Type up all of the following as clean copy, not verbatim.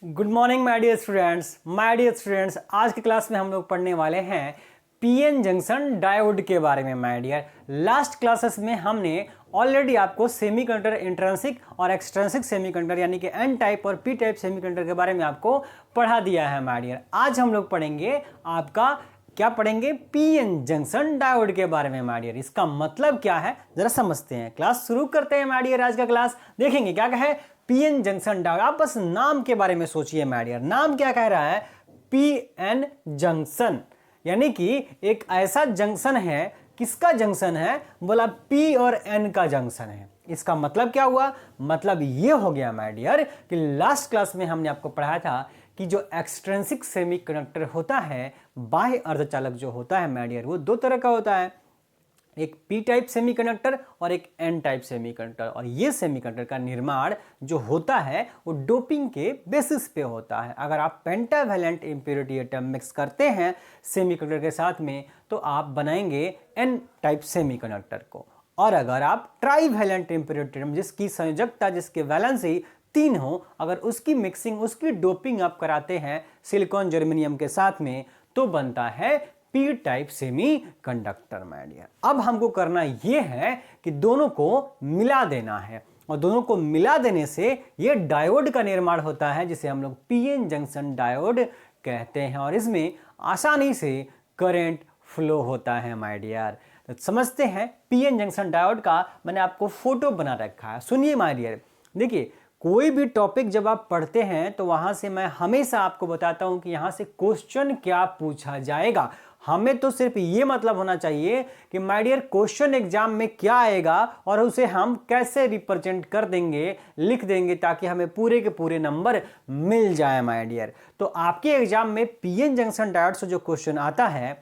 Good morning my dear students. आज की class में हम लोग पढ़ने वाले हैं पीएन जंक्शन डायोड के बारे में। माय डियर, लास्ट क्लासेस में हमने ऑलरेडी आपको सेमीकंडक्टर इंट्रिंसिक और एक्सट्रिंसिक सेमीकंडक्टर यानी कि एन टाइप और पी टाइप सेमीकंडक्टर के बारे में आपको पढ़ा दिया है। माय डियर, आज हम लोग पढ़ेंगे आपका क्या पढ़ेंगे, पीएन जंक्शन डायोड के बारे में। माय डियर, इसका मतलब क्या है जरा समझते हैं। क्लास शुरू करते हैं माय डियर। आज का क्लास देखेंगे क्या है पीएन जंक्शन डायोड। आप बस नाम के बारे में सोचिए माय डियर, नाम क्या कह रहा है, पीएन जंक्शन, यानी कि एक ऐसा जंक्शन है। किसका जंक्शन है, बोला पी और एन का जंक्शन है। इसका मतलब क्या हुआ, मतलब ये हो गया माय डियर कि लास्ट क्लास में हमने आपको पढ़ाया था कि जो एक्सट्रिंसिक सेमीकंडक्टर होता है, बाह्य अर्धचालक जो होता है माय डियर, वो दो तरह का होता है, एक पी टाइप सेमीकंडक्टर और एक एन टाइप सेमीकंडक्टर। और ये सेमीकंडक्टर का निर्माण जो होता है वो डोपिंग के बेसिस पे होता है। अगर आप पेंटावैलेंट इंप्योरिटी एटम मिक्स करते हैं सेमीकंडक्टर के साथ में तो आप बनाएंगे एन टाइप सेमीकंडक्टर को। और अगर आप ट्राईवैलेंट इंप्योरिटी एटम जिसकी संयोजकता, जिसके वैलेंसी 3 हो, अगर उसकी मिक्सिंग, उसकी डोपिंग आप कराते हैं सिलिकॉन जर्मेनियम के साथ में तो बनता है P type semiconductor. My dear, अब हमको करना यह है कि दोनों को मिला देना है, और दोनों को मिला देने से यह डायोड का निर्माण होता है जिसे हम लोग पीएन जंक्शन डायोड कहते हैं। और इसमें आसानी से करंट फ्लो होता है माय डियर। तो समझते हैं पीएन जंक्शन डायोड का मैंने आपको फोटो बना रखा है। सुनिए माय डियर, देखिए कोई भी टॉपिक जब आप पढ़ते हैं तो वहां से मैं हमेशा आपको बताता हूं कि यहां से क्वेश्चन क्या पूछा जाएगा। हमें तो सिर्फ ये मतलब होना चाहिए कि माय डियर क्वेश्चन एग्जाम में क्या आएगा और उसे हम कैसे रिप्रेजेंट कर देंगे, लिख देंगे, ताकि हमें पूरे के पूरे नंबर मिल जाए माय डियर। तो आपके एग्जाम में पीएन जंक्शन डायोड से जो क्वेश्चन आता है,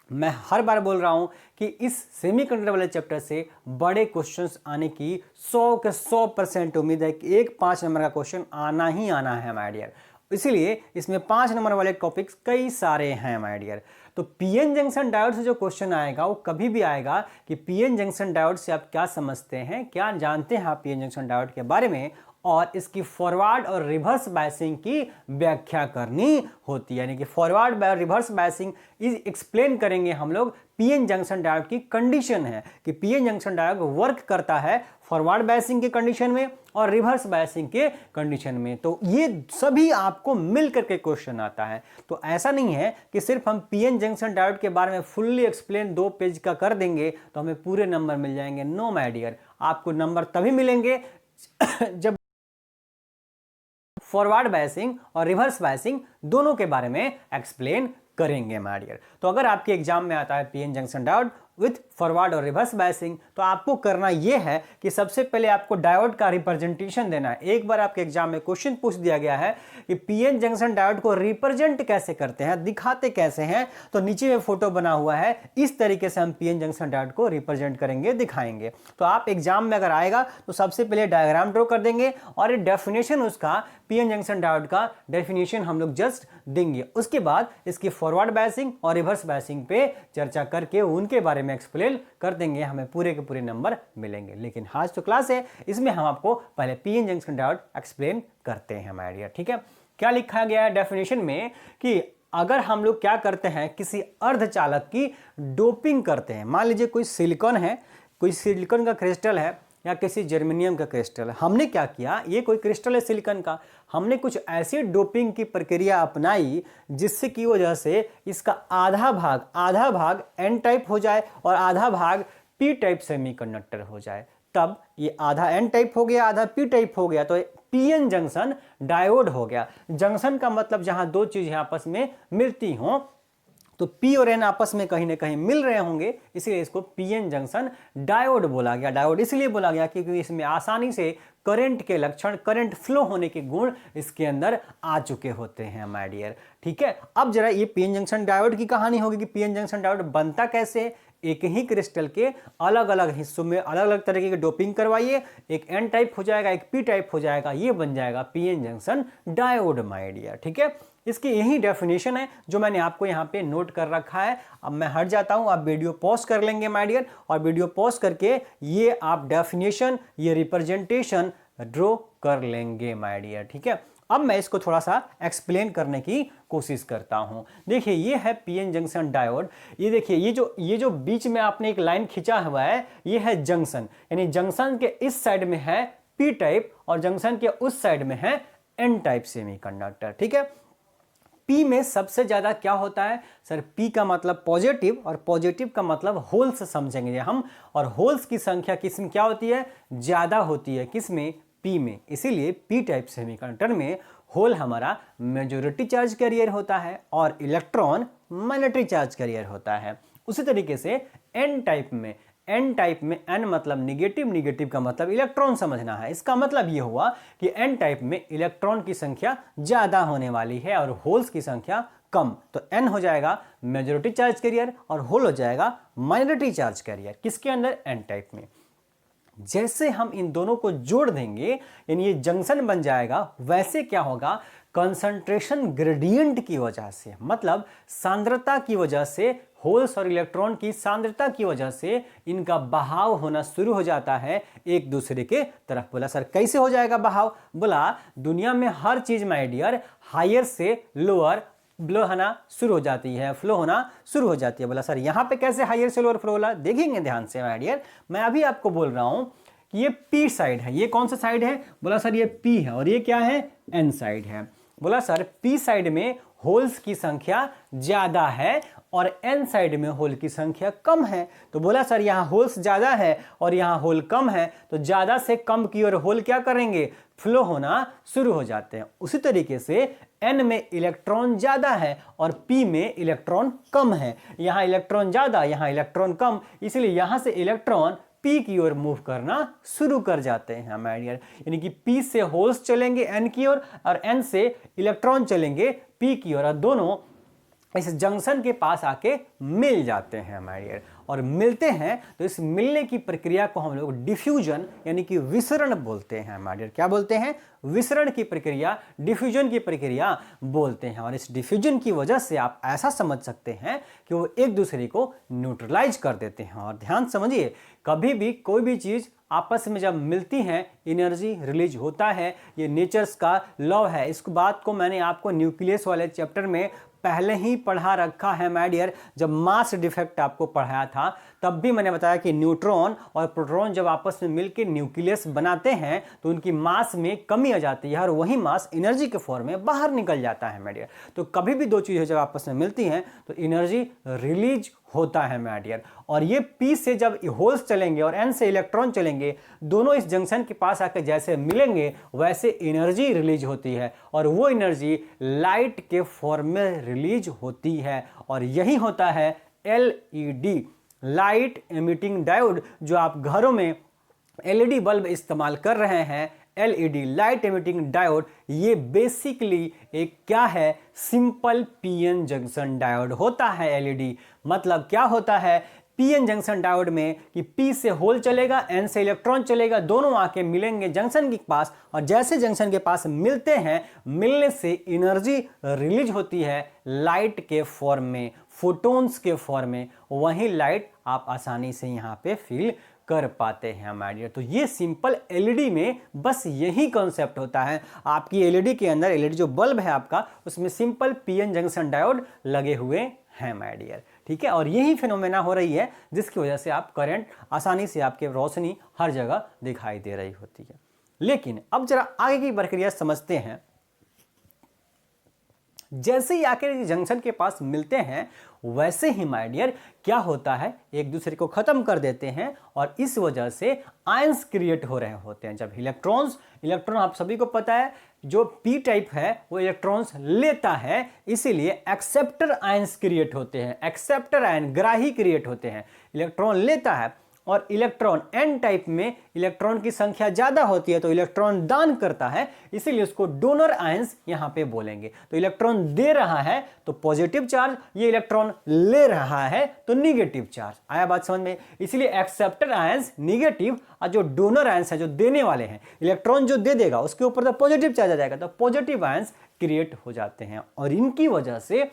मैं हर बार बोल रहा हूं कि इस सेमीकंडक्टर वाले चैप्टर से बड़े क्वेश्चंस आने की 100 के 100% उम्मीद है कि एक 5 नंबर का क्वेश्चन आना ही आना है माय डियर। इसीलिए इसमें 5 नंबर वाले टॉपिक्स कई सारे हैं माय डियर। तो पीएन जंक्शन डायोड से जो क्वेश्चन आएगा वो कभी भी आएगा कि पीएन जंक्शन डायोड से आप क्या समझते हैं, क्या जानते हैं आप पीएन जंक्शन डायोड के बारे में, और इसकी फॉरवर्ड और रिवर्स बायसिंग की व्याख्या करनी होती है। यानी कि फॉरवर्ड और रिवर्स बायसिंग इज एक्सप्लेन करेंगे हम लोग। पीएन जंक्शन डायोड की कंडीशन है कि पीएन जंक्शन डायोड वर्क करता है फॉरवर्ड बायसिंग के कंडीशन में और रिवर्स बायसिंग के कंडीशन में। तो ये सभी आपको मिल करके क्वेश्चन आता है। तो ऐसा नहीं है कि सिर्फ हम पीएन जंक्शन डायोड के बारे में फुल्ली एक्सप्लेन 2 पेज का कर देंगे तो हमें पूरे नंबर मिल जाएंगे। नो माय डियर, आपको नंबर तभी मिलेंगे जब फॉरवर्ड बायसिंग और रिवर्स बायसिंग दोनों के बारे में एक्सप्लेन करेंगे माय डियर। तो अगर आपके एग्जाम में आता है PN junction diode with forward और रिवर्स बायसिंग, तो आपको करना यह है कि सबसे पहले आपको डायोड का रिप्रेजेंटेशन देना है। एक बार आपके एग्जाम में क्वेश्चन पूछ दिया गया है कि पीएन जंक्शन डायोड को रिप्रेजेंट कैसे करते हैं, दिखाते कैसे हैं, तो नीचे में फोटो बना हुआ है। इस तरीके से हम पीएन जंक्शन डायोड को रिप्रेजेंट करेंगे, दिखाएंगे। तो आप एग्जाम में अगर आएगा तो सबसे पहले डायग्राम ड्रॉ कर देंगे और डेफिनेशन, उसका पीएन जंक्शन डायोड का डेफिनेशन हम लोग जस्ट देंगे। उसके बाद इसकी फॉरवर्ड बायसिंग और रिवर्स बायसिंग पे चर्चा करके उनके बारे में एक्सप्लेन कर देंगे, हमें पूरे के पूरे नंबर मिलेंगे। लेकिन आज तो क्लास है, इसमें हम आपको पहले पीएन जंक्शन डायोड एक्सप्लेन करते हैं माय डियर। ठीक है, क्या लिखा गया है डेफिनेशन में कि अगर हम लोग क्या करते हैं, किसी अर्धचालक की डोपिंग करते हैं, मान लीजिए कोई सिलिकॉन है, कोई सिलिकॉन का क्रिस्टल है या किसी जर्मेनियम का क्रिस्टल है। हमने क्या किया, ये कोई क्रिस्टल है सिलिकॉन का, हमने कुछ ऐसी डोपिंग की प्रक्रिया अपनाई जिससे की वजह से इसका आधा भाग एन टाइप हो जाए और आधा भाग पी टाइप सेमीकंडक्टर हो जाए। तब ये आधा एन टाइप हो गया, आधा पी टाइप हो गया, तो पीएन जंक्शन डायोड हो गया। जंक्शन का मतलब जहां दो चीजें आपस में मिलती हों, तो पी और एन आपस में कहीं ना कहीं मिल रहे होंगे, इसलिए इसको पीएन जंक्शन डायोड बोला गया। डायोड इसलिए बोला गया क्योंकि इसमें आसानी से करंट के लक्षण, करंट फ्लो होने के गुण इसके अंदर आ चुके होते हैं माय डियर। ठीक है, अब जरा ये पीएन जंक्शन डायोड की कहानी होगी कि पीएन जंक्शन डायोड बनता कैसे। एक ही क्रिस्टल के अलग अलग हिस्सों में अलग अलग तरीके की डोपिंग करवाइए, एक एन टाइप हो जाएगा, एक पी टाइप हो जाएगा, ये बन जाएगा PN junction diode my dear. ठीक है, इसकी यही डेफिनेशन है जो मैंने आपको यहाँ पे नोट कर रखा है। अब मैं हट जाता हूँ, आप वीडियो पॉज कर लेंगे माय डियर, और वीडियो पॉज करके ये आप डेफिनेशन, ये रिप्रेजेंटेशन ड्रॉ कर लेंगे माय डियर। ठीक है, अब मैं इसको थोड़ा सा एक्सप्लेन करने की कोशिश करता हूं। देखिए ये है पीएन जंक्शन डायोड। ये देखिए ये जो बीच में आपने एक लाइन खींचा हुआ है ये है जंक्शन, यानी जंक्शन के इस साइड में है पी टाइप और जंक्शन के उस साइड में है एन टाइप सेमीकंडक्टर। ठीक है, पी में सबसे ज्यादा क्या होता है सर? पी का मतलब पॉजिटिव और पॉजिटिव का मतलब होल्स समझेंगे हम, और होल्स की संख्या किसमें क्या होती है? ज्यादा होती है। किसमें? पी में। इसीलिए पी टाइप सेमीकंडक्टर में होल हमारा मेजॉरिटी चार्ज कैरियर होता है और इलेक्ट्रॉन माइनॉरिटी चार्ज कैरियर होता है। उसी तरीके से एन टाइप में एन मतलब निगेटिव, निगेटिव का मतलब इलेक्ट्रॉन समझना है। इसका मतलब ये हुआ कि एन टाइप में इलेक्ट्रॉन की संख्या ज्यादा होने वाली है और होल्स की संख्या कम। तो एन हो जाएगा मेजॉरिटी चार्ज कैरियर और होल हो जाएगा माइनॉरिटी चार्ज कैरियर। किसके अंदर? एन टाइप में। जैसे हम इन दोनों को जोड़ देंगे यानी ये जंक्शन बन जाएगा, वैसे क्या होगा? कंसंट्रेशन ग्रेडियंट की वजह से, मतलब सांद्रता की वजह से, होल्स और इलेक्ट्रॉन की सांद्रता की वजह से इनका बहाव होना शुरू हो जाता है एक दूसरे के तरफ। बोला सर कैसे हो जाएगा बहाव? बोला दुनिया में हर चीज माय डियर हायर से लोअर फ्लो होना शुरू हो जाती है, फ्लो होना शुरू हो जाती है। बोला सर यहाँ पे कैसे हायर से लोअर फ्लो होला? देखेंगे ध्यान से माय डियर। मैं अभी आपको बोल रहा हूं कि ये पी साइड है। ये कौन सा साइड है? बोला सर ये पी है। और ये क्या है? एन साइड है। बोला सर पी साइड में होल्स की संख्या ज्यादा है और एन साइड में होल की संख्या कम है। तो बोला सर यहाँ होल्स ज्यादा है और यहाँ होल कम है, तो ज्यादा से कम की ओर होल क्या करेंगे? फ्लो होना शुरू हो जाते हैं। उसी तरीके से एन में इलेक्ट्रॉन ज्यादा है और पी में इलेक्ट्रॉन कम है। यहाँ इलेक्ट्रॉन ज्यादा, यहाँ इलेक्ट्रॉन कम, इसलिए यहाँ से इलेक्ट्रॉन पी की ओर मूव करना शुरू कर जाते हैं माय डियर। यानी कि पी से होल्स चलेंगे एन की ओर और एन से इलेक्ट्रॉन चलेंगे पी की ओर, और दोनों इस जंक्शन के पास आके मिल जाते हैं माय डियर। और मिलते हैं तो इस मिलने की प्रक्रिया को हम लोग डिफ्यूजन यानी कि विसरण बोलते हैं माय डियर। क्या बोलते हैं? विसरण की प्रक्रिया, डिफ्यूजन की प्रक्रिया बोलते हैं। और इस डिफ्यूजन की वजह से आप ऐसा समझ सकते हैं कि वो एक दूसरे को न्यूट्रलाइज कर देते हैं। और ध्यान समझिए, कभी भी कोई भी चीज आपस में जब मिलती हैं एनर्जी रिलीज होता है। ये नेचर्स का लॉ है। इस बात को मैंने आपको न्यूक्लियस वाले चैप्टर में पहले ही पढ़ा रखा है माय डियर। जब मास डिफेक्ट आपको पढ़ाया था तब भी मैंने बताया कि न्यूट्रॉन और प्रोटॉन जब आपस में मिलकर न्यूक्लियस बनाते हैं तो उनकी मास में कमी आ जाती है और वही मास एनर्जी के फॉर्म में बाहर निकल जाता है माय डियर। तो कभी भी दो चीजें जब आपस में मिलती हैं तो एनर्जी रिलीज होता है माय डियर। और ये पी से जब होल्स चलेंगे और एन से इलेक्ट्रॉन चलेंगे, दोनों इस जंक्शन के पास आकर जैसे मिलेंगे वैसे एनर्जी रिलीज होती है और वो एनर्जी लाइट के फॉर्म में रिलीज होती है। और यही होता है एलईडी, लाइट एमिटिंग डायोड। जो आप घरों में एलईडी बल्ब इस्तेमाल कर रहे हैं, एलईडी लाइट एमिटिंग डायोड, ये बेसिकली एक क्या है? सिंपल पीएन जंक्शन डायोड होता है एलईडी। मतलब क्या होता है पीएन जंक्शन डायोड में कि पी से होल चलेगा, एन से इलेक्ट्रॉन चलेगा, दोनों आके मिलेंगे जंक्शन के पास और जैसे जंक्शन के पास मिलते हैं, मिलने से एनर्जी रिलीज होती है लाइट के फॉर्म में, फोटोन्स के फॉर्म में। वही लाइट आप आसानी से यहाँ पे फील कर पाते हैं माय डियर। तो ये सिंपल एलईडी में बस यही कॉन्सेप्ट होता है। आपकी एलईडी के अंदर, एलईडी जो बल्ब है आपका, उसमें सिंपल पीएन जंक्शन डायोड लगे हुए हैं माय डियर। ठीक है, और यही फिनोमेना हो रही है जिसकी वजह से आप करंट आसानी से, आपके रोशनी हर जगह दिखाई दे रही होती है। लेकिन अब जरा आगे की प्रक्रिया समझते हैं। जैसे ही आकर जंक्शन के पास मिलते हैं वैसे ही माय डियर क्या होता है, एक दूसरे को खत्म कर देते हैं और इस वजह से आयंस क्रिएट हो रहे होते हैं। जब इलेक्ट्रॉन आप सभी को पता है जो पी टाइप है वो इलेक्ट्रॉन्स लेता है, इसीलिए एक्सेप्टर आयंस क्रिएट होते हैं। एक्सेप्टर आयन ग्राही क्रिएट होते हैं। इलेक्ट्रॉन लेता है और इलेक्ट्रॉन एन टाइप में इलेक्ट्रॉन की संख्या ज्यादा होती है तो इलेक्ट्रॉन दान करता है, इसीलिए उसको डोनर आयंस यहां पे बोलेंगे। तो इलेक्ट्रॉन दे रहा है तो पॉजिटिव चार्ज, ये इलेक्ट्रॉन ले रहा है तो निगेटिव चार्ज। आया बात समझ में? इसलिए एक्सेप्टर आयंस निगेटिव और जो डोनर आयंस है, जो देने वाले हैं, इलेक्ट्रॉन जो दे देगा उसके ऊपर तो पॉजिटिव चार्ज आ जाएगा, तो पॉजिटिव आयंस क्रिएट हो जाते हैं। और इनकी वजह से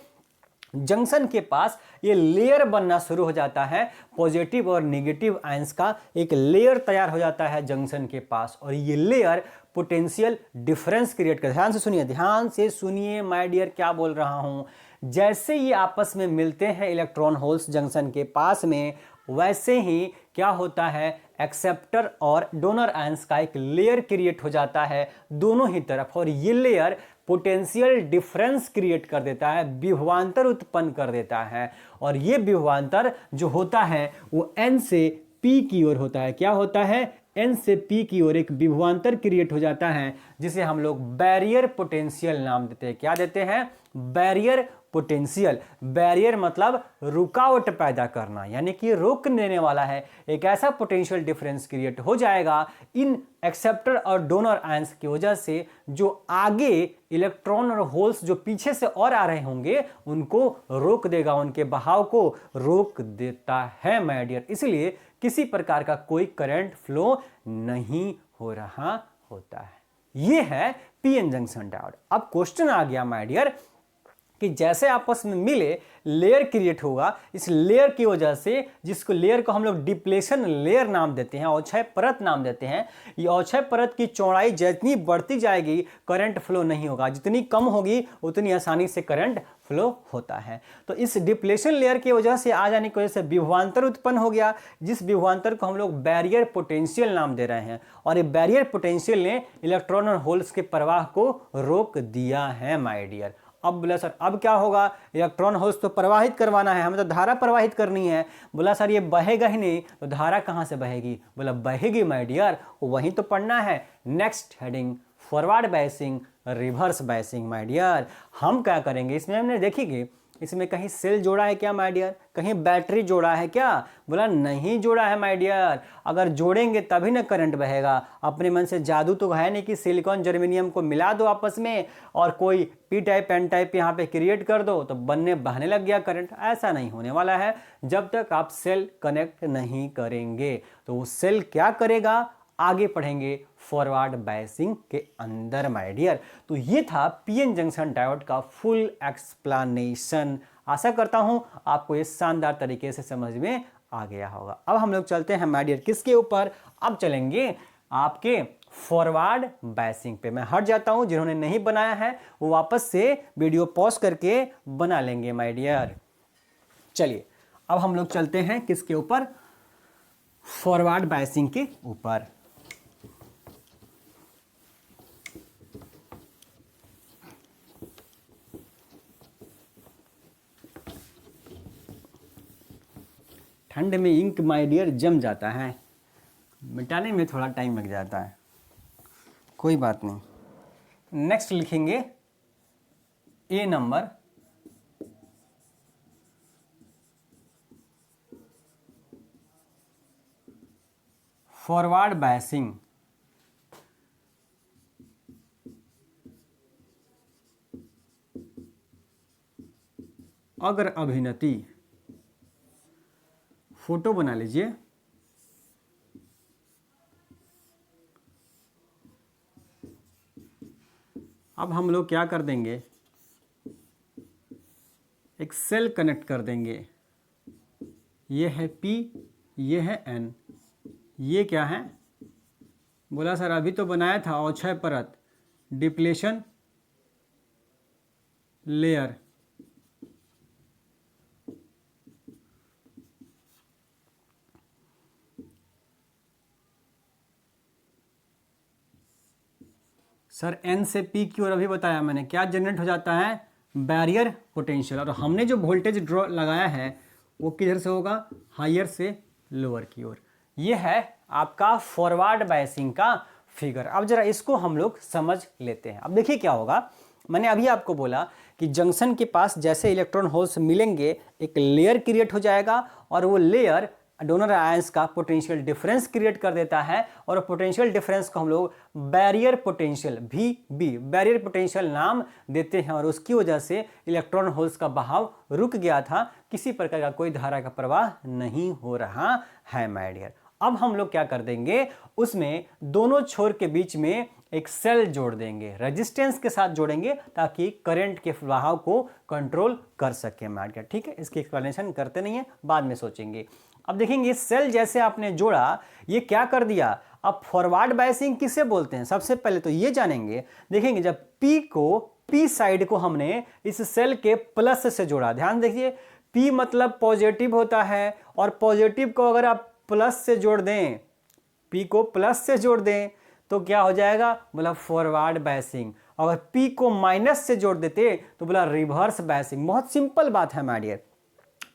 जंक्शन के पास ये लेयर बनना शुरू हो जाता है, पॉजिटिव और नेगेटिव आयंस का एक लेयर तैयार हो जाता है जंक्शन के पास, और ये लेयर पोटेंशियल डिफरेंस क्रिएट कर। ध्यान से सुनिए माय डियर, क्या बोल रहा हूं। जैसे ये आपस में मिलते हैं इलेक्ट्रॉन होल्स जंक्शन के पास में, वैसे ही क्या होता है, एक्सेप्टर और डोनर आयंस का एक लेयर क्रिएट हो जाता है दोनों ही तरफ, और ये लेयर पोटेंशियल डिफरेंस क्रिएट कर देता है, विभवांतर उत्पन्न कर देता है। और ये विभवांतर जो होता है वो n से p की ओर होता है। क्या होता है, n से p की ओर एक विभवांतर क्रिएट हो जाता है, जिसे हम लोग बैरियर पोटेंशियल नाम देते हैं। क्या देते हैं, बैरियर पोटेंशियल। बैरियर मतलब रुकावट पैदा करना, यानी कि रोक देने वाला है। एक ऐसा पोटेंशियल डिफरेंस क्रिएट हो जाएगा इन एक्सेप्टर और डोनर आयंस की वजह से, जो आगे इलेक्ट्रॉन और होल्स जो पीछे से और आ रहे होंगे उनको रोक देगा, उनके बहाव को रोक देता है माय डियर। इसलिए किसी प्रकार का कोई करंट फ्लो नहीं हो रहा होता है। ये है पीएन जंक्शन डायोड। अब क्वेश्चन आ गया माय डियर कि जैसे आपस में मिले लेयर क्रिएट होगा, इस लेयर की वजह से, जिसको लेयर को हम लोग डिप्लेशन लेयर नाम देते हैं, अवक्षय परत नाम देते हैं, ये अवक्षय परत की चौड़ाई जितनी बढ़ती जाएगी करंट फ्लो नहीं होगा, जितनी कम होगी उतनी आसानी से करंट फ्लो होता है। तो इस डिप्लेशन लेयर की वजह से आ जाने की वजह से विभवांतर उत्पन्न हो गया, जिस विभवांतर को हम लोग बैरियर पोटेंशियल नाम दे रहे हैं, और ये बैरियर पोटेंशियल ने इलेक्ट्रॉन और होल्स के प्रवाह को रोक दिया है माय डियर। अब बोला सर अब क्या होगा, इलेक्ट्रॉन होल्स तो प्रवाहित करवाना है, हमें तो धारा प्रवाहित करनी है। बोला सर ये बहेगा ही नहीं, तो धारा कहाँ से बहेगी, बोला बहेगी माय डियर, वहीं तो पढ़ना है। Next heading, forward biasing, reverse biasing my dear. हम क्या करेंगे इसमें, हमने देखिए इसमें कहीं सेल जोड़ा है क्या माय डियर, कहीं बैटरी जोड़ा है क्या, बोला नहीं जोड़ा है माय डियर। अगर जोड़ेंगे तभी ना करंट बहेगा। अपने मन से जादू तो है नहीं कि सिलिकॉन जर्मेनियम को मिला दो आपस में और कोई पी टाइप एन टाइप यहाँ पे क्रिएट कर दो तो बहने लग गया करंट। ऐसा नहीं होने वाला है जब तक आप सेल कनेक्ट नहीं करेंगे। तो वो सेल क्या करेगा, आगे पढ़ेंगे फॉरवर्ड बायसिंग के अंदर माय डियर। तो ये था पीएन जंक्शन डायोड का फुल एक्सप्लेनेशन। आशा करता हूं आपको ये शानदार तरीके से समझ में आ गया होगा। अब हम लोग चलते हैं माय डियर किसके ऊपर, अब चलेंगे आपके फॉरवर्ड बायसिंग पे। मैं हट जाता हूं, जिन्होंने नहीं बनाया है वो वापस से वीडियो पॉज करके बना लेंगे माय डियर। चलिए अब हम लोग चलते हैं किसके ऊपर, फॉरवर्ड बायसिंग के ऊपर। ठंड में इंक माय डियर जम जाता है, मिटाने में थोड़ा टाइम लग जाता है, कोई बात नहीं। नेक्स्ट लिखेंगे ए नंबर, फॉरवर्ड बायसिंग। अगर अभिनति, फोटो बना लीजिए। अब हम लोग क्या कर देंगे, एक सेल कनेक्ट कर देंगे। ये है P, ये है N, ये क्या है, बोला सर अभी तो बनाया था अवक्षय परत, डिप्लेशन लेयर। सर N से P की ओर अभी बताया मैंने, क्या जनरेट हो जाता है, बैरियर पोटेंशियल। और हमने जो वोल्टेज ड्रॉ लगाया है वो किधर से होगा, हायर से लोअर की ओर। ये है आपका फॉरवर्ड बायसिंग का फिगर। अब जरा इसको हम लोग समझ लेते हैं। अब देखिए क्या होगा, मैंने अभी आपको बोला कि जंक्शन के पास जैसे इलेक्ट्रॉन होल्स मिलेंगे एक लेयर क्रिएट हो जाएगा, और वो लेयर डोनर आयंस का पोटेंशियल डिफरेंस क्रिएट कर देता है, और पोटेंशियल डिफरेंस को हम लोग barrier potential VB barrier potential नाम देते हैं। और उसकी वजह से इलेक्ट्रॉन होल्स का बहाव रुक गया था, किसी प्रकार का कोई धारा का प्रवाह नहीं हो रहा है माय डियर। अब हम लोग क्या कर देंगे, उसमें दोनों छोर के बीच में एक सेल जोड़ देंगे, रेजिस्टेंस के साथ जोड़ेंगे ताकि करंट के प्रवाह को कंट्रोल कर सके मार के। ठीक है, इसकी एक्सप्लेनेशन करते नहीं है, बाद में सोचेंगे। अब देखेंगे सेल जैसे आपने जोड़ा, ये क्या कर दिया। अब फॉरवर्ड बायसिंग किसे बोलते हैं, सबसे पहले तो ये जानेंगे। देखेंगे जब पी साइड को हमने इस सेल के प्लस से जोड़ा, ध्यान देखिए P मतलब पॉजिटिव होता है, और पॉजिटिव को अगर आप प्लस से जोड़ दें, P को प्लस से जोड़ दें तो क्या हो जाएगा, बोला फॉरवर्ड बायसिंग। अगर P को माइनस से जोड़ देते तो बोला रिवर्स बायसिंग। बहुत सिंपल बात है माय डियर।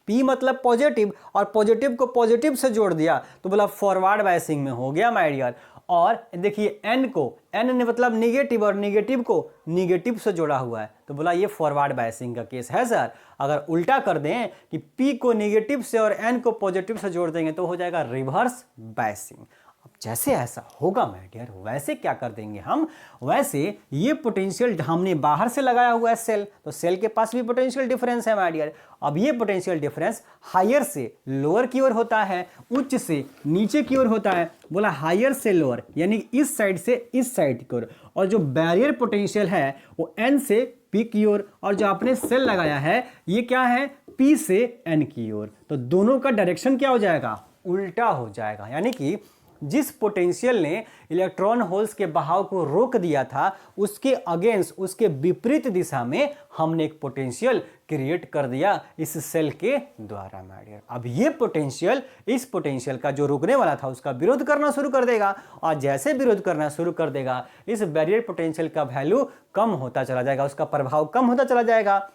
P मतलब पॉजिटिव, और पॉजिटिव को पॉजिटिव से जोड़ दिया तो बोला फॉरवर्ड बायसिंग में हो गया माय डियर। और देखिए N ने मतलब निगेटिव, और निगेटिव को निगेटिव से जोड़ा हुआ है तो बोला ये फॉरवर्ड बायसिंग का केस है सर। अगर उल्टा कर दें कि P को निगेटिव से और N को पॉजिटिव से जोड़ देंगे तो हो जाएगा रिवर्स बायसिंग। अब जैसे ऐसा होगा माय डियर, वैसे क्या कर देंगे हम, वैसे ये पोटेंशियल हमने बाहर से लगाया हुआ है सेल, तो सेल के पास भी पोटेंशियल डिफरेंस है माय डियर। अब ये पोटेंशियल डिफरेंस हायर से लोअर की ओर होता है, उच्च से नीचे की ओर होता है। बोला हायर से लोअर यानी इस साइड से इस साइड की ओर, और जो बैरियर पोटेंशियल है वो N से P की ओर, और जो आपने सेल लगाया है ये क्या है, P से N की ओर। तो दोनों का डायरेक्शन क्या हो जाएगा, उल्टा हो जाएगा। यानी कि जिस पोटेंशियल ने इलेक्ट्रॉन होल्स के बहाव को रोक दिया था उसके अगेंस्ट, उसके विपरीत दिशा में हमने एक पोटेंशियल क्रिएट कर दिया इस सेल के द्वारा माय डियर। अब ये पोटेंशियल इस पोटेंशियल का जो रोकने वाला था उसका विरोध करना शुरू कर देगा, और जैसे विरोध करना शुरू कर देगा इस बैरियर पोटेंशियल का वैल्यू कम होता चला जाएगा, उसका प्रभाव कम होता चला जाएगा।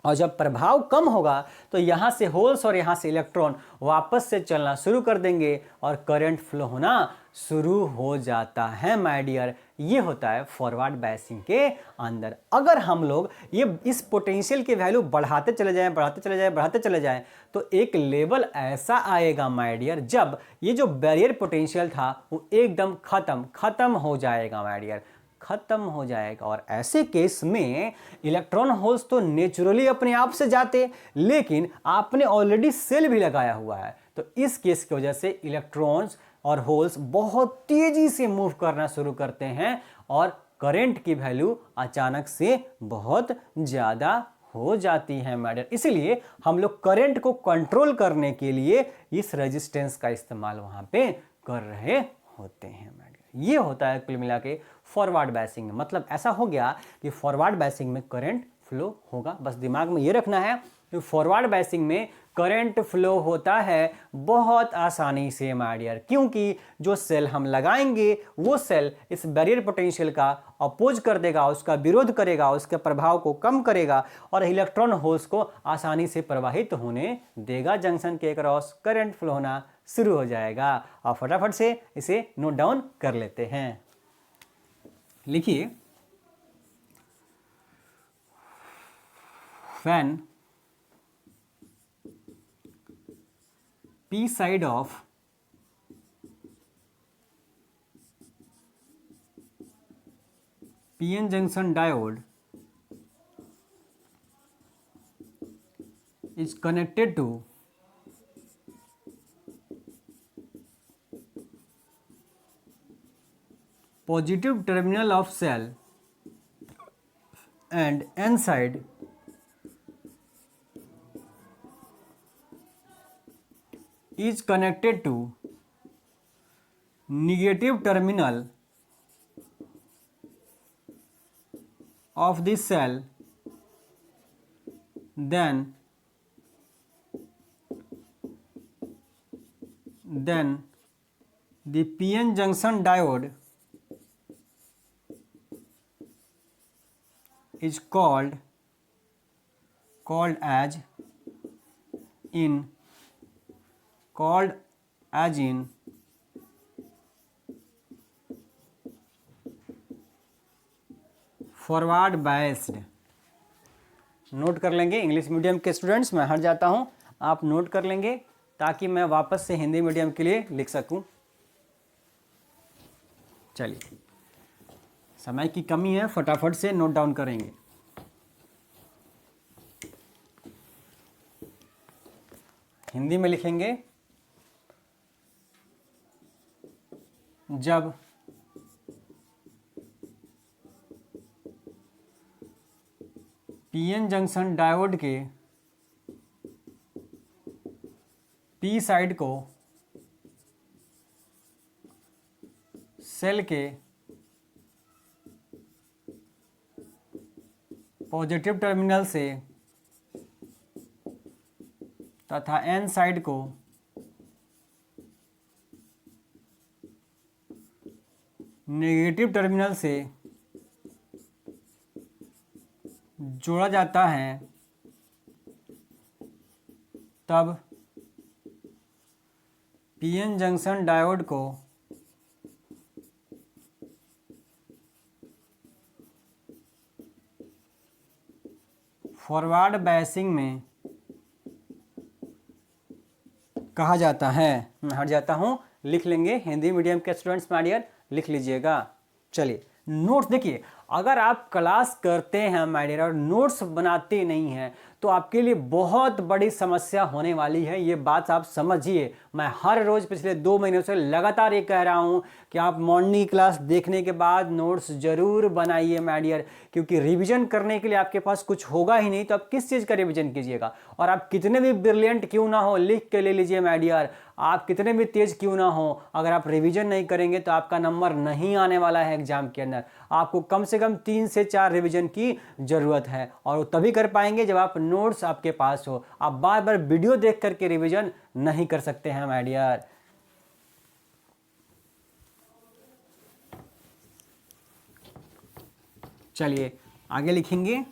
और जब प्रभाव कम होगा तो यहाँ से होल्स और यहाँ से इलेक्ट्रॉन वापस से चलना शुरू कर देंगे और करंट फ्लो होना शुरू हो जाता है माय डियर। ये होता है फॉरवर्ड बायसिंग के अंदर। अगर हम लोग ये इस पोटेंशियल के वैल्यू बढ़ाते चले जाएं, बढ़ाते चले जाएं, बढ़ाते चले जाएं तो एक लेवल ऐसा आएगा माय डियर जब ये जो बैरियर पोटेंशियल था वो एकदम खत्म हो जाएगा माय डियर, खत्म हो जाएगा। और ऐसे केस में इलेक्ट्रॉन होल्स तो नेचुरली अपने आप से जाते, लेकिन आपने ऑलरेडी सेल भी लगाया हुआ है, तो इस केस की वजह से इलेक्ट्रॉन्स और होल्स बहुत तेजी से मूव करना शुरू करते हैं और करंट की वैल्यू अचानक से बहुत ज्यादा हो जाती है मैडम। इसलिए हम लोग करंट को कंट्रोल करने के लिए इस रेजिस्टेंस का इस्तेमाल वहां पे कर रहे होते हैं मैडम। ये होता है कुल मिला के फॉरवर्ड बायसिंग। मतलब ऐसा हो गया कि फॉरवर्ड बायसिंग में करंट फ्लो होगा। बस दिमाग में ये रखना है कि फॉरवर्ड बायसिंग में करंट फ्लो होता है बहुत आसानी से माय डियर, क्योंकि जो सेल हम लगाएंगे वो सेल इस बैरियर पोटेंशियल का अपोज कर देगा, उसका विरोध करेगा, उसके प्रभाव को कम करेगा और इलेक्ट्रॉन होल्स को आसानी से प्रवाहित होने देगा। जंक्शन के क्रॉस करंट फ्लो होना शुरू हो जाएगा। आप फटाफट से इसे नोट डाउन कर लेते हैं। लिखिए, when P side of PN junction diode is connected to positive terminal of cell and N side is connected to negative terminal of this cell, then the PN junction diode is called as in forward biased. Note कर लेंगे English medium के students, मैं हट जाता हूं, आप note कर लेंगे ताकि मैं वापस से हिंदी मीडियम के लिए लिख सकूं। चलिए, समय की कमी है, फटाफट से नोट डाउन करेंगे। हिंदी में लिखेंगे, जब पीएन जंक्शन डायोड के पी साइड को सेल के पॉजिटिव टर्मिनल से तथा एन साइड को नेगेटिव टर्मिनल से जोड़ा जाता है, तब पीएन जंक्शन डायोड को फॉरवर्ड बायसिंग में कहा जाता है। मैं हट जाता हूं, लिख लेंगे हिंदी मीडियम के स्टूडेंट्स माय डियर, लिख लीजिएगा। चलिए नोट्स देखिए, अगर आप क्लास करते हैं माय डियर और नोट्स बनाते नहीं हैं तो आपके लिए बहुत बड़ी समस्या होने वाली है, ये बात आप समझिए। मैं हर रोज पिछले 2 महीनों से लगातार ये कह रहा हूं कि आप मॉर्निंग क्लास देखने के बाद नोट्स जरूर बनाइए माय डियर, क्योंकि रिवीजन करने के लिए आपके पास कुछ होगा ही नहीं तो आप किस चीज़ का रिवीजन कीजिएगा। और आप कितने भी ब्रिलियंट क्यों ना हो, लिख के ले लीजिए माय डियर, आप कितने भी तेज क्यों ना हो, अगर आप रिवीजन नहीं करेंगे तो आपका नंबर नहीं आने वाला है एग्जाम के अंदर। आपको कम से कम 3 से 4 रिवीजन की जरूरत है, और तभी कर पाएंगे जब आप नोट्स आपके पास हो। आप बार बार वीडियो देख करके रिवीजन नहीं कर सकते हैं माय डियर। चलिए आगे लिखेंगे।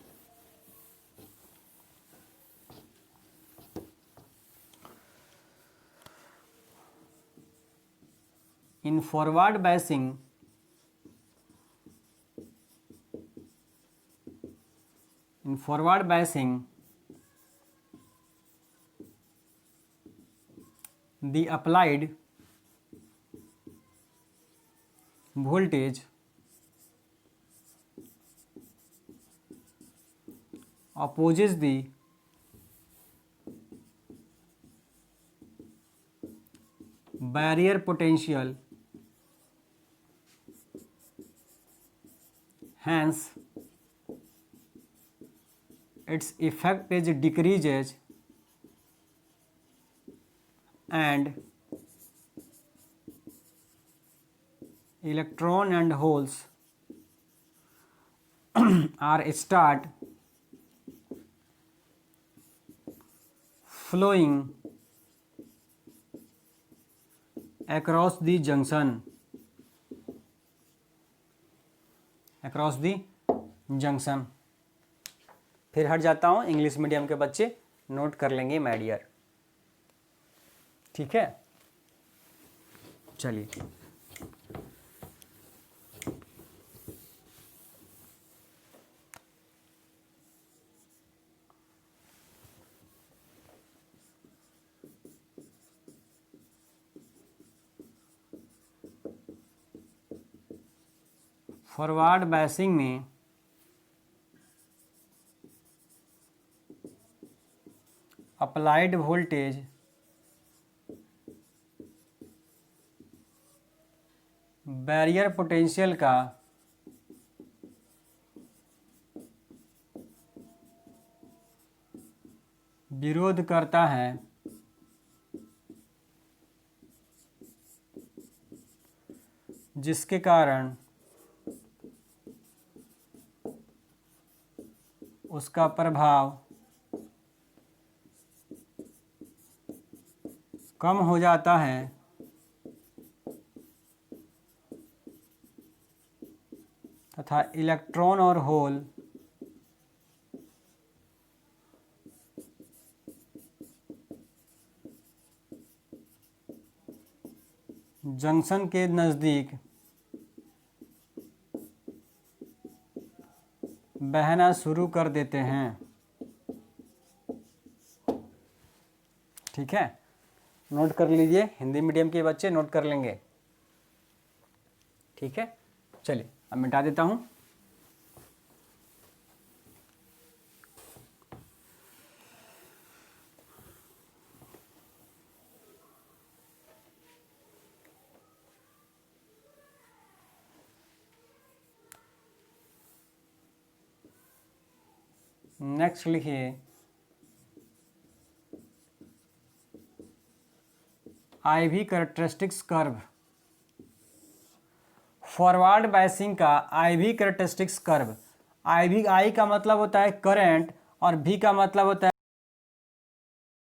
In forward biasing, the applied voltage opposes the barrier potential, hence its effect is decreases and electron and holes are start flowing across the junction, फिर हट जाता हूं, इंग्लिश मीडियम के बच्चे नोट कर लेंगे माय डियर, ठीक है। चलिए फॉरवर्ड बायसिंग में अप्लाइड वोल्टेज बैरियर पोटेंशियल का विरोध करता है, जिसके कारण उसका प्रभाव कम हो जाता है तथा इलेक्ट्रॉन और होल जंक्शन के नज़दीक बहना शुरू कर देते हैं, ठीक है। नोट कर लीजिए, हिंदी मीडियम के बच्चे नोट कर लेंगे, ठीक है। चलिए अब मिटा देता हूं। नेक्स्ट लिखिए IV characteristics curve. Forward biasing का IV कैरेक्टरिस्टिक्स कर्व, I का मतलब होता है करंट और V का मतलब होता है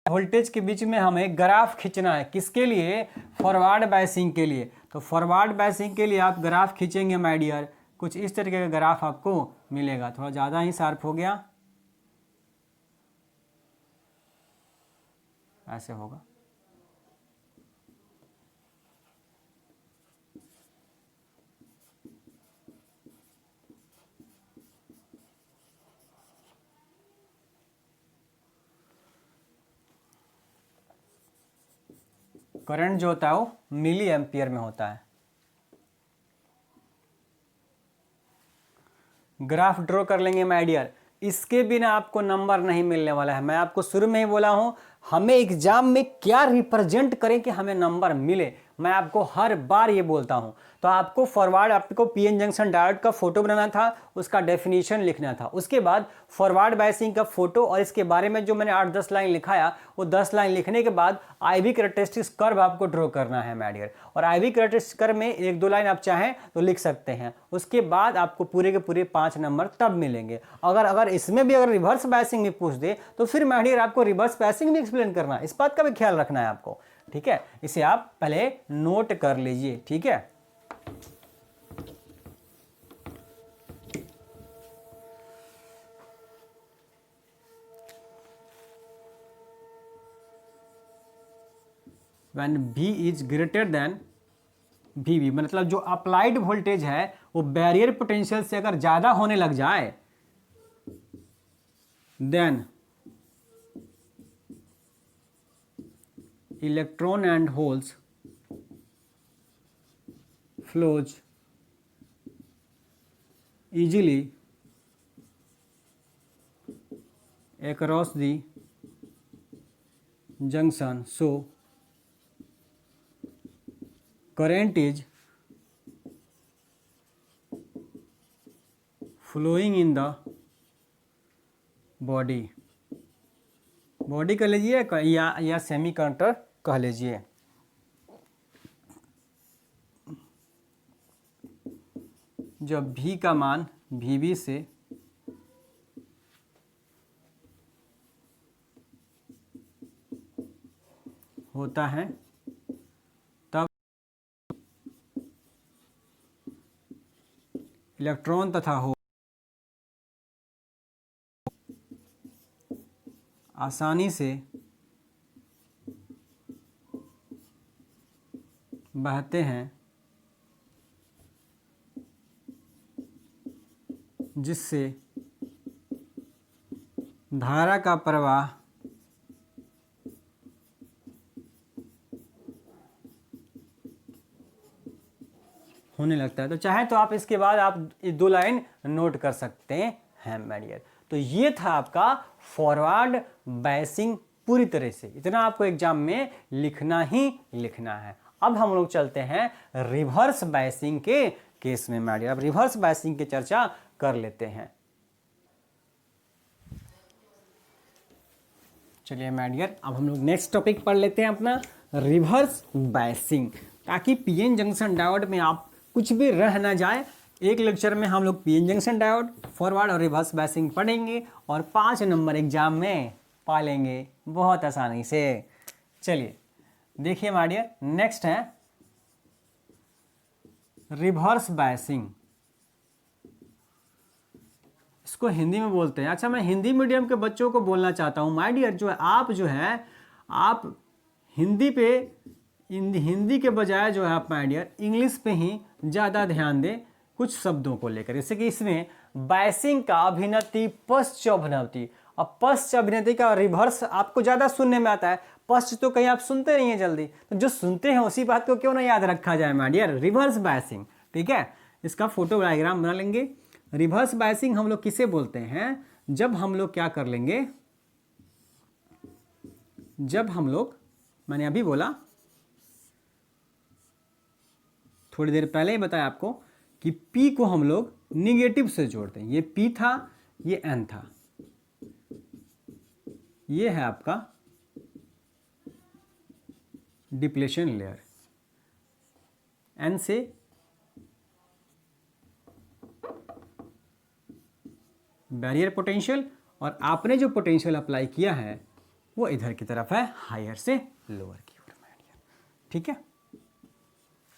वोल्टेज के बीच में हमें ग्राफ खींचना है। किसके लिए? फॉरवर्ड बायसिंग के लिए। तो फॉरवर्ड बायसिंग के लिए आप ग्राफ खींचेंगे माय डियर, कुछ इस तरीके का ग्राफ आपको मिलेगा। थोड़ा ज़्यादा ही शार्प हो गया, ऐसे होगा। करंट जो होता है वो मिली एम्पियर में होता है। ग्राफ ड्रॉ कर लेंगे माय डियर। इसके बिना आपको नंबर नहीं मिलने वाला है। मैं आपको शुरू में ही बोला हूं, हमें एग्जाम में क्या रिप्रेजेंट करें कि हमें नंबर मिले, मैं आपको हर बार ये बोलता हूं। तो आपको फॉरवर्ड, आपको पीएन जंक्शन डायोड का फोटो बनाना था, उसका डेफिनेशन लिखना था। उसके बाद फॉरवर्ड बायसिंग का फोटो और इसके बारे में जो मैंने 8-10 लाइन लिखाया, वो 10 लाइन लिखने के बाद IV कैरेक्टरिस्टिक्स कर्व आपको ड्रॉ करना है माय डियर। और IV कैरेक्टरिस्टिक्स कर्व में 1-2 लाइन आप चाहें तो लिख सकते हैं। उसके बाद आपको पूरे के पूरे 5 नंबर तब मिलेंगे। अगर इसमें भी अगर रिवर्स बायसिंग में पूछ दे तो फिर माय डियर आपको रिवर्स बायसिंग भी एक्सप्लेन करना है। इस बात का भी ख्याल रखना है आपको, ठीक है। इसे आप पहले नोट कर लीजिए, ठीक है। When V is greater than VB, मतलब जो अप्लाइड वोल्टेज है वो बैरियर पोटेंशियल से अगर ज्यादा होने लग जाए, then electron and holes flows easily across the junction, so current is flowing in the body कह लीजिए या सेमी कंडक्टर कह लीजिए। जब V का मान VB से होता है तब इलेक्ट्रॉन तथा होल आसानी से बहते हैं, जिससे धारा का प्रवाह होने लगता है। तो चाहे तो आप इसके बाद आप 2 लाइन नोट कर सकते हैं माय डियर। तो ये था आपका फॉरवर्ड बायसिंग पूरी तरह से। इतना आपको एग्जाम में लिखना ही लिखना है। अब हम लोग चलते हैं रिवर्स बायसिंग के केस में माय डियर। अब रिवर्स बायसिंग की चर्चा कर लेते हैं। चलिए माय डियर, अब हम लोग नेक्स्ट टॉपिक पढ़ लेते हैं अपना रिवर्स बायसिंग, ताकि पीएन जंक्शन डायोड में आप कुछ भी रह ना जाए। एक लेक्चर में हम लोग पीएन जंक्शन डायोड, फॉरवर्ड और रिवर्स बायसिंग पढ़ेंगे और 5 नंबर एग्जाम में पा लेंगे बहुत आसानी से। चलिए देखिए माय डियर, नेक्स्ट है रिवर्स बायसिंग। इसको हिंदी में बोलते हैं। अच्छा, मैं हिंदी मीडियम के बच्चों को बोलना चाहता हूँ माय डियर, जो है आप हिंदी पे, हिंदी के बजाय जो है आप माय डियर इंग्लिश पे ही ज़्यादा ध्यान दें कुछ शब्दों को लेकर। जैसे कि इसमें बायसिंग का अभिनति पश्च अभिनति। अब पश्च अभिनति का रिवर्स आपको ज़्यादा सुनने में आता है, पश्च तो कहीं आप सुनते नहीं हैं जल्दी। तो जो सुनते हैं उसी बात को क्यों ना याद रखा जाए माय डियर, रिवर्स बायसिंग, ठीक है। इसका फोटो डायग्राम बना लेंगे। रिवर्स बायसिंग हम लोग किसे बोलते हैं? जब हम लोग क्या कर लेंगे, जब हम लोग, मैंने अभी बोला थोड़ी देर पहले ही बताया आपको कि P को हम लोग निगेटिव से जोड़ते हैं। ये P था, ये N था, ये है आपका डिप्लेशन लेयर, एन से बैरियर पोटेंशियल, और आपने जो पोटेंशियल अप्लाई किया है वो इधर की तरफ है, हायर से लोअर की ओर। ठीक है,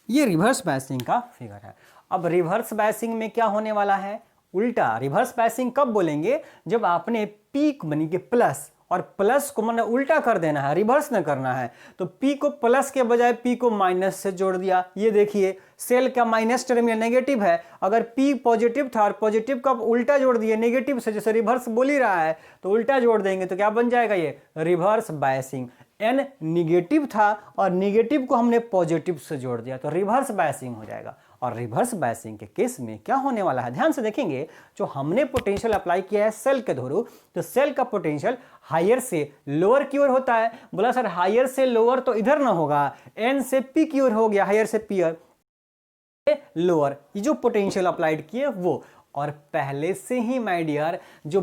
ये रिवर्स बायसिंग का फिगर है। अब रिवर्स बायसिंग में क्या होने वाला है, उल्टा। रिवर्स बायसिंग कब बोलेंगे, जब आपने पीक बनी के प्लस, और प्लस को मैंने उल्टा कर देना है, रिवर्स न करना है। तो पी को प्लस के बजाय पी को माइनस से जोड़ दिया। ये देखिए सेल का माइनस टर्मिनल नेगेटिव है, अगर पी पॉजिटिव था और पॉजिटिव का उल्टा जोड़ दिए नेगेटिव से, जैसे रिवर्स बोल ही रहा है तो उल्टा जोड़ देंगे तो क्या बन जाएगा, ये रिवर्स बायसिंग। एन निगेटिव था और निगेटिव को हमने पॉजिटिव से जोड़ दिया तो रिवर्स बायसिंग हो जाएगा। और रिवर्स बायसिंग के केस में क्या होने वाला है, ध्यान से देखेंगे, जो हमने पोटेंशियल अप्लाई किया है सेल के थ्रू, तो सेल का पोटेंशियल हायर से लोअर की ओर होता है। बोला सर हायर से लोअर तो इधर ना होगा, एन से पी की ओर हो गया, हायर से पी लोअर, ये जो पोटेंशियल अप्लाइड किए वो। और पहले से ही माय डियर जो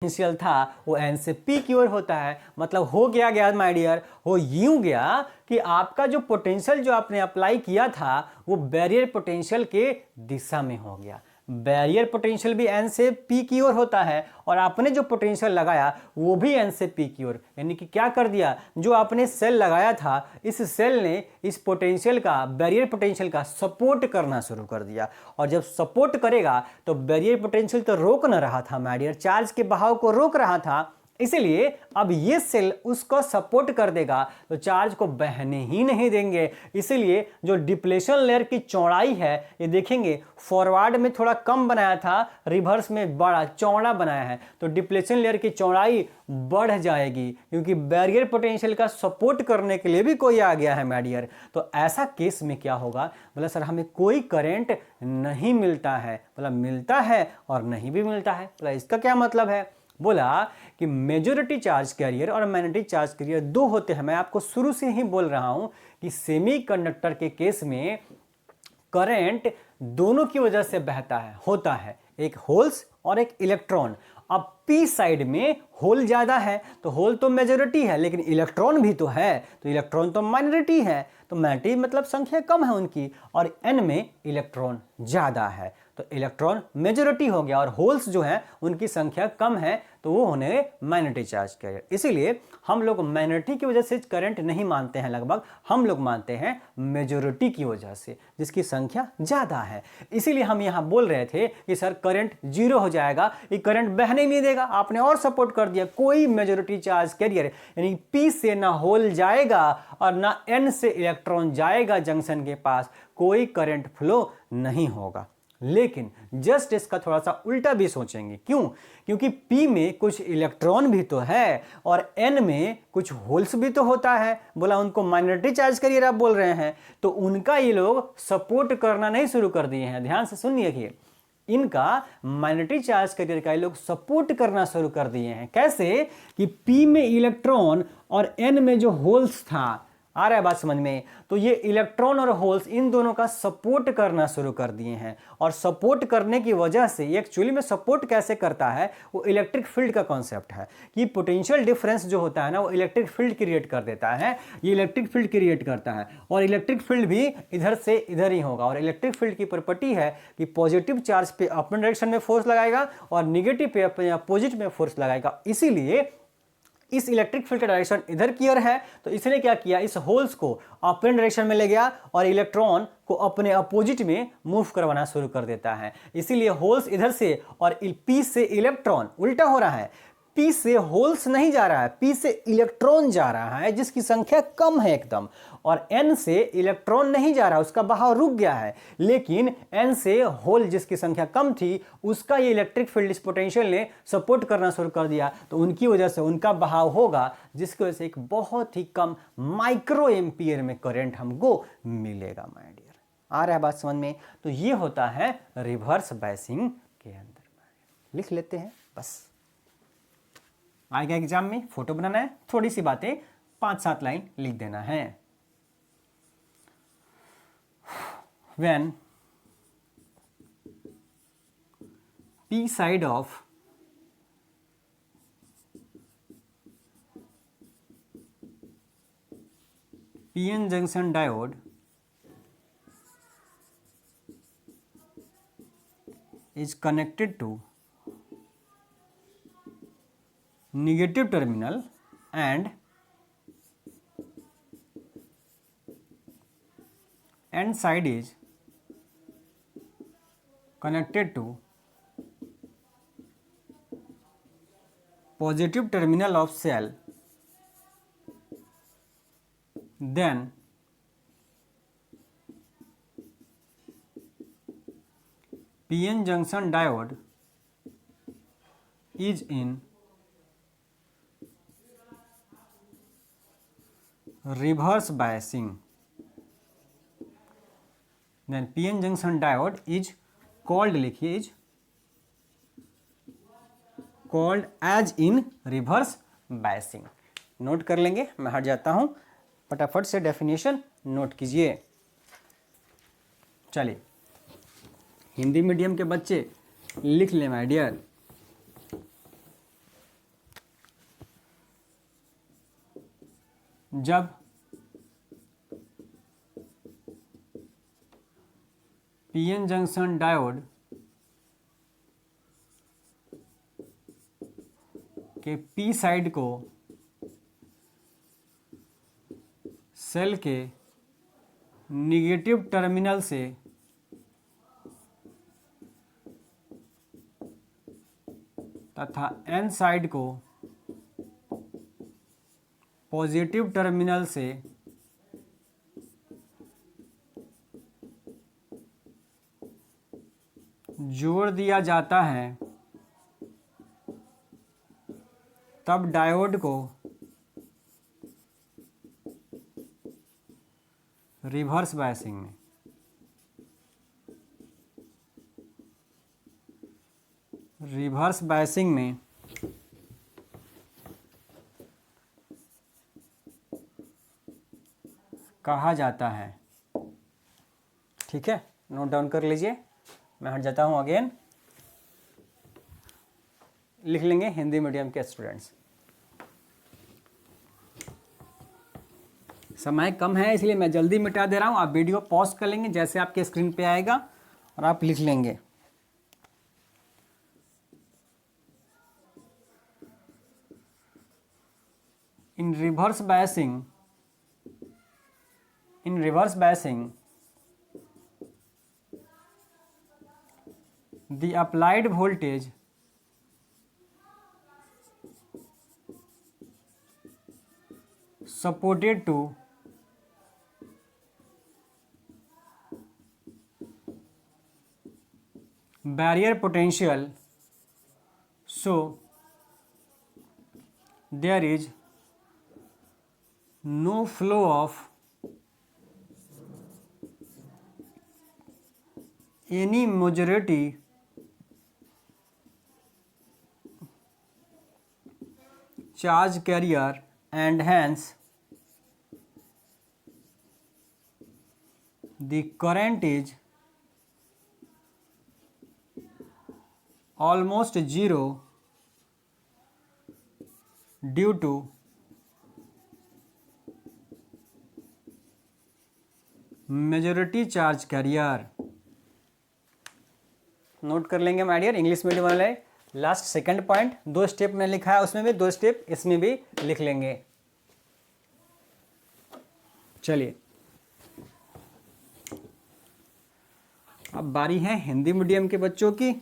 पोटेंशियल था वो एन से पी की ओर होता है, मतलब हो गया माय डियर, हो यूं गया कि आपका जो पोटेंशियल जो आपने अप्लाई किया था वो बैरियर पोटेंशियल के दिशा में हो गया। बैरियर पोटेंशियल भी एन से पी की ओर होता है और आपने जो पोटेंशियल लगाया वो भी एन से पी की ओर, यानी कि क्या कर दिया, जो आपने सेल लगाया था इस सेल ने इस पोटेंशियल का, बैरियर पोटेंशियल का सपोर्ट करना शुरू कर दिया। और जब सपोर्ट करेगा तो बैरियर पोटेंशियल तो रोक न रहा था माय डियर, चार्ज के बहाव को रोक रहा था, इसलिए अब ये सेल उसको सपोर्ट कर देगा तो चार्ज को बहने ही नहीं देंगे। इसलिए जो डिप्लेशन लेयर की चौड़ाई है, ये देखेंगे फॉरवर्ड में थोड़ा कम बनाया था, रिवर्स में बड़ा चौड़ा बनाया है, तो डिप्लेशन लेयर की चौड़ाई बढ़ जाएगी क्योंकि बैरियर पोटेंशियल का सपोर्ट करने के लिए भी कोई आ गया है माय डियर। तो ऐसा केस में क्या होगा, बोला सर हमें कोई करंट नहीं मिलता है, बोला मिलता है और नहीं भी मिलता है। बोला इसका क्या मतलब है, बोला कि मेजॉरिटी चार्ज कैरियर और मैग्नेटिक चार्ज कैरियर दो होते हैं। मैं आपको शुरू से ही बोल रहा हूं कि सेमीकंडक्टर के केस में करंट दोनों की वजह से बहता है, होता है, एक होल्स और एक इलेक्ट्रॉन। अब पी साइड में होल ज्यादा है तो होल तो मेजॉरिटी है, लेकिन इलेक्ट्रॉन भी तो है, तो इलेक्ट्रॉन तो माइनॉरिटी है, तो माइनॉरिटी मतलब संख्या कम है उनकी, और एन में इलेक्ट्रॉन ज्यादा है तो इलेक्ट्रॉन मेजॉरिटी हो गया, और होल्स जो है उनकी संख्या कम है तो वो होने माइनॉरिटी चार्ज कैरियर। इसीलिए हम लोग माइनॉरिटी की वजह से करंट नहीं मानते हैं, लगभग हम लोग मानते हैं मेजॉरिटी की वजह से जिसकी संख्या ज्यादा है। इसीलिए हम यहां बोल रहे थे कि सर करंट जीरो हो जाएगा, ये करंट बहने नहीं देगा, आपने और सपोर्ट कर दिया। कोई मेजॉरिटी चार्ज कैरियर यानी पी से ना होल जाएगा और ना एन से इलेक्ट्रॉन जाएगा जंक्शन के पास, कोई करंट फ्लो नहीं होगा। लेकिन जस्ट इसका थोड़ा सा उल्टा भी सोचेंगे, क्यों, क्योंकि P में कुछ इलेक्ट्रॉन भी तो है और N में कुछ होल्स भी तो होता है। बोला उनको माइनॉरिटी चार्ज कैरियर आप बोल रहे हैं, तो उनका ये लोग सपोर्ट करना नहीं शुरू कर दिए हैं। ध्यान से सुनिए, इनका माइनॉरिटी चार्ज कैरियर का ये लोग सपोर्ट करना शुरू कर दिए हैं। कैसे कि P में इलेक्ट्रॉन और N में जो होल्स था, आ रहा है बात समझ में, तो ये इलेक्ट्रॉन और होल्स इन दोनों का सपोर्ट करना शुरू कर दिए हैं। और सपोर्ट करने की वजह से एक्चुअली में सपोर्ट कैसे करता है, वो इलेक्ट्रिक फील्ड का कॉन्सेप्ट है कि पोटेंशियल डिफरेंस जो होता है ना, वो इलेक्ट्रिक फील्ड क्रिएट कर देता है, ये इलेक्ट्रिक फील्ड क्रिएट करता है। और इलेक्ट्रिक फील्ड भी इधर से इधर ही होगा। और इलेक्ट्रिक फील्ड की प्रॉपर्टी है कि पॉजिटिव चार्ज पे अपने डायरेक्शन में फोर्स लगाएगा और निगेटिव पे अपने अपोजिट में फोर्स लगाएगा। इसीलिए इस इलेक्ट्रिक फील्ड का डायरेक्शन इधर की ओर है, तो इसने क्या किया, इस होल्स को अपने डायरेक्शन में ले गया और इलेक्ट्रॉन को अपने अपोजिट में मूव करवाना शुरू कर देता है। इसीलिए होल्स इधर से और पी से इलेक्ट्रॉन उल्टा हो रहा है, पी से होल्स नहीं जा रहा है, पी से इलेक्ट्रॉन जा रहा है जिसकी संख्या कम है एकदम, और एन से इलेक्ट्रॉन नहीं जा रहा, उसका बहाव रुक गया है। लेकिन एन से होल जिसकी संख्या कम थी उसका ये इलेक्ट्रिक फील्ड इस पोटेंशियल ने सपोर्ट करना शुरू कर दिया, तो उनकी वजह से उनका बहाव होगा, जिसकी वजह से एक बहुत ही कम माइक्रो एम्पियर में करंट हमको मिलेगा। माय डियर, आ रहा है बात समझ में? तो ये होता है रिवर्स बायसिंग के अंदर। लिख लेते हैं, बस आएगा एग्जाम में, फोटो बनाना है, थोड़ी सी बातें 5-7 लाइन लिख देना है। When P side of PN junction diode is connected to negative terminal and N side is connected to positive terminal of cell, then PN junction diode is in reverse biasing. Then PN junction diode is called, लिखिए, is called as in reverse biasing. Note कर लेंगे, मैं हट जाता हूं, फटाफट से definition note कीजिए। चलिए, हिंदी मीडियम के बच्चे लिख लें माय डियर। जब पीएन जंक्शन डायोड के पी साइड को सेल के निगेटिव टर्मिनल से तथा एन साइड को पॉजिटिव टर्मिनल से जोड़ दिया जाता है, तब डायोड को रिवर्स बायसिंग में कहा जाता है। ठीक है, नोट डाउन कर लीजिए, मैं हट जाता हूं अगेन। लिख लेंगे हिंदी मीडियम के स्टूडेंट्स। समय कम है इसलिए मैं जल्दी मिटा दे रहा हूं, आप वीडियो पॉज कर लेंगे जैसे आपके स्क्रीन पे आएगा और आप लिख लेंगे। In reverse biasing, the applied voltage supported to barrier potential, so there is no flow of any majority charge carrier and hence the current is almost zero due to majority charge carrier. Note कर लेंगे my dear English medium वाले। Last second point, 2 step में लिखा है, उसमें भी 2 step इसमें भी लिख लेंगे। चलिए, अब बारी है हिंदी मीडियम के बच्चों की।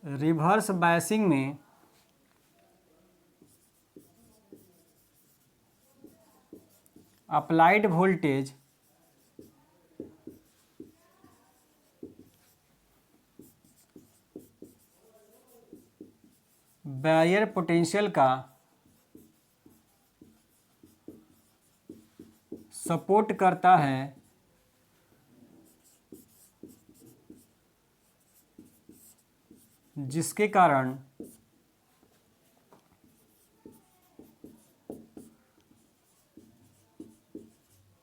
रिवर्स बायसिंग में अप्लाइड वोल्टेज बैरियर पोटेंशियल का सपोर्ट करता है, जिसके कारण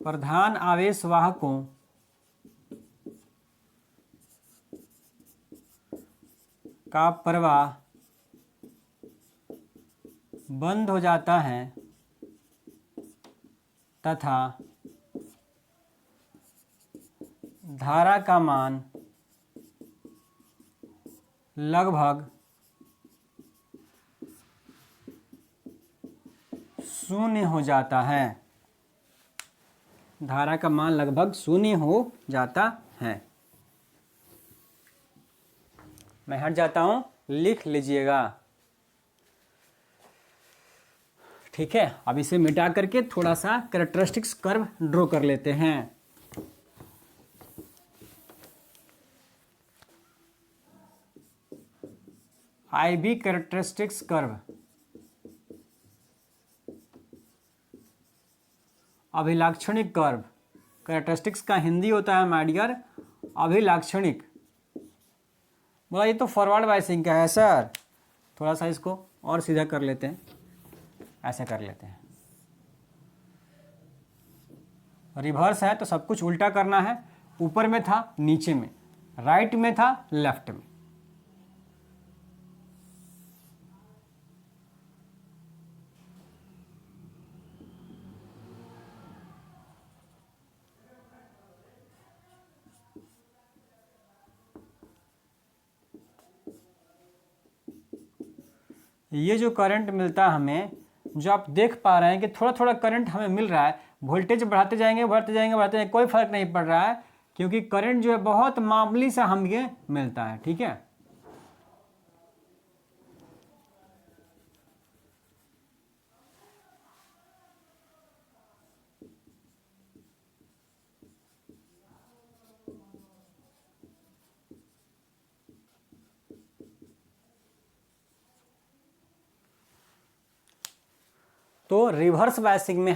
प्रधान आवेश वाहकों का प्रवाह बंद हो जाता है तथा धारा का मान लगभग शून्य हो जाता है। धारा का मान लगभग शून्य हो जाता है। मैं हट जाता हूं, लिख लीजिएगा। ठीक है, अब इसे मिटा करके थोड़ा सा कैरेक्टरिस्टिक्स कर्व ड्रॉ कर लेते हैं। IV कैरेक्टरिस्टिक्स कर्व, अभिलाक्षणिक कर्व। कैरेक्टरिस्टिक्स का हिंदी होता है माय डियर अभिलाक्षणिक। बोला ये तो फॉरवर्ड बायसिंग का है सर, थोड़ा सा इसको और सीधा कर लेते हैं, ऐसे कर लेते हैं। रिवर्स है तो सब कुछ उल्टा करना है। ऊपर में था नीचे में, राइट में था लेफ्ट में। ये जो करंट मिलता है हमें, जो आप देख पा रहे हैं कि थोड़ा थोड़ा करंट हमें मिल रहा है, वोल्टेज बढ़ाते जाएंगे बढ़ते जाएंगे बढ़ते जाएंगे, कोई फर्क नहीं पड़ रहा है, क्योंकि करंट जो है बहुत मामूली सा हमें मिलता है। ठीक है, तो रिवर्स बायसिंग में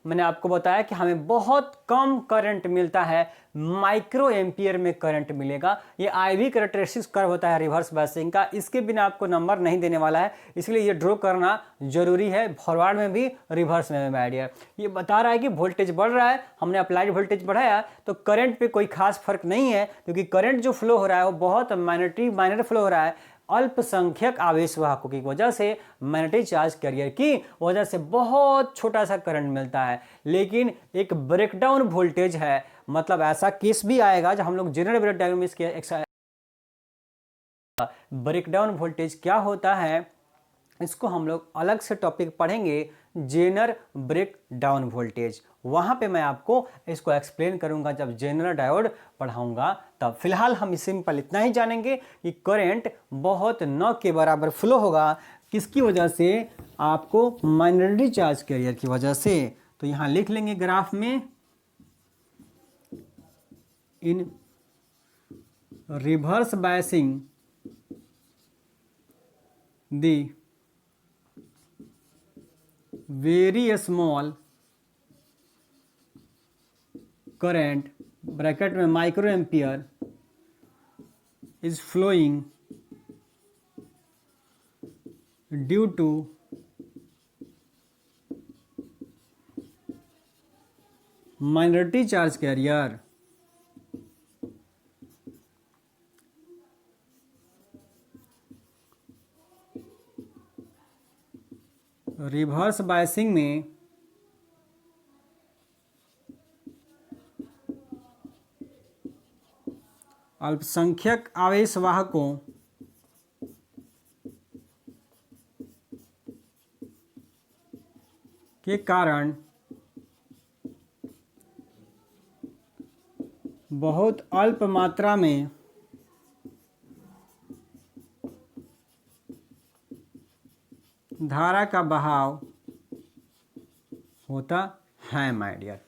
मैंने आपको बताया कि हमें बहुत कम करंट मिलता है, माइक्रो एम्पियर में करंट मिलेगा। ये IV कैरेक्टरिस्टिक्स कर्व होता है रिवर्स बायसिंग का। इसके बिना आपको नंबर नहीं देने वाला है, इसलिए ये ड्रॉ करना जरूरी है, फॉरवर्ड में भी रिवर्स में भी। आइडिया ये बता रहा है कि वोल्टेज बढ़ रहा है, हमने अप्लाइड वोल्टेज बढ़ाया तो करंट पे कोई खास फर्क नहीं है, क्योंकि करंट जो फ्लो हो रहा है वो बहुत माइनर फ्लो हो रहा है। अल्पसंख्यक आवेश वाहकों की वजह से, मैग्नेटिक चार्ज कैरियर की वजह से बहुत छोटा सा करंट मिलता है। लेकिन एक ब्रेकडाउन वोल्टेज है, मतलब ऐसा केस भी आएगा जब हम लोग जनरल ब्रेकडाउन में इसके ब्रेकडाउन वोल्टेज क्या होता है इसको हम लोग अलग से टॉपिक पढ़ेंगे, जेनर ब्रेक डाउन वोल्टेज। वहां पे मैं आपको इसको एक्सप्लेन करूंगा जब जेनर डायोड पढ़ाऊंगा तब। फिलहाल हम सिंपल इतना ही जानेंगे कि करंट बहुत न के बराबर फ्लो होगा, किसकी वजह से, आपको माइनॉरिटी चार्ज कैरियर की वजह से। तो यहां लिख लेंगे ग्राफ में, इन रिवर्स बायसिंग दी very small current ब्रैकेट में micro ampere is flowing due to minority charge carrier। Reverse biasing में अल्पसंख्यक आवेश वाहकों के कारण बहुत अल्प मात्रा में धारा का बहाव होता है माय डियर।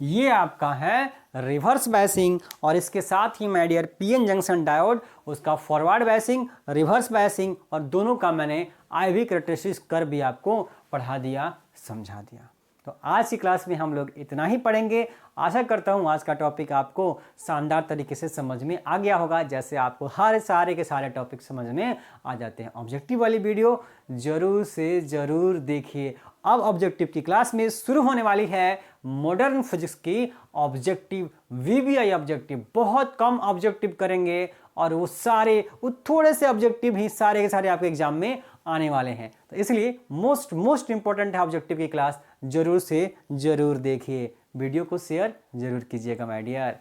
ये आपका है रिवर्स बायसिंग, और इसके साथ ही my dear PN junction diode, उसका फॉरवर्ड बायसिंग, रिवर्स बायसिंग, और दोनों का मैंने IV कैरेक्टरिस्टिक्स कर्व भी आपको पढ़ा दिया, समझा दिया। तो आज की क्लास में हम लोग इतना ही पढ़ेंगे। आशा करता हूँ आज का टॉपिक आपको शानदार तरीके से समझ में आ गया होगा, जैसे आपको हर सारे के सारे टॉपिक समझ में आ जाते हैं। ऑब्जेक्टिव वाली वीडियो जरूर से ज़रूर देखिए। अब ऑब्जेक्टिव की क्लास में शुरू होने वाली है मॉडर्न फिजिक्स की ऑब्जेक्टिव, VBI ऑब्जेक्टिव। बहुत कम ऑब्जेक्टिव करेंगे और वो थोड़े से ऑब्जेक्टिव ही सारे के सारे आपके एग्जाम में आने वाले हैं। तो इसलिए मोस्ट इंपॉर्टेंट है ऑब्जेक्टिव की क्लास, जरूर से जरूर देखिए, वीडियो को शेयर जरूर कीजिएगा माय डियर।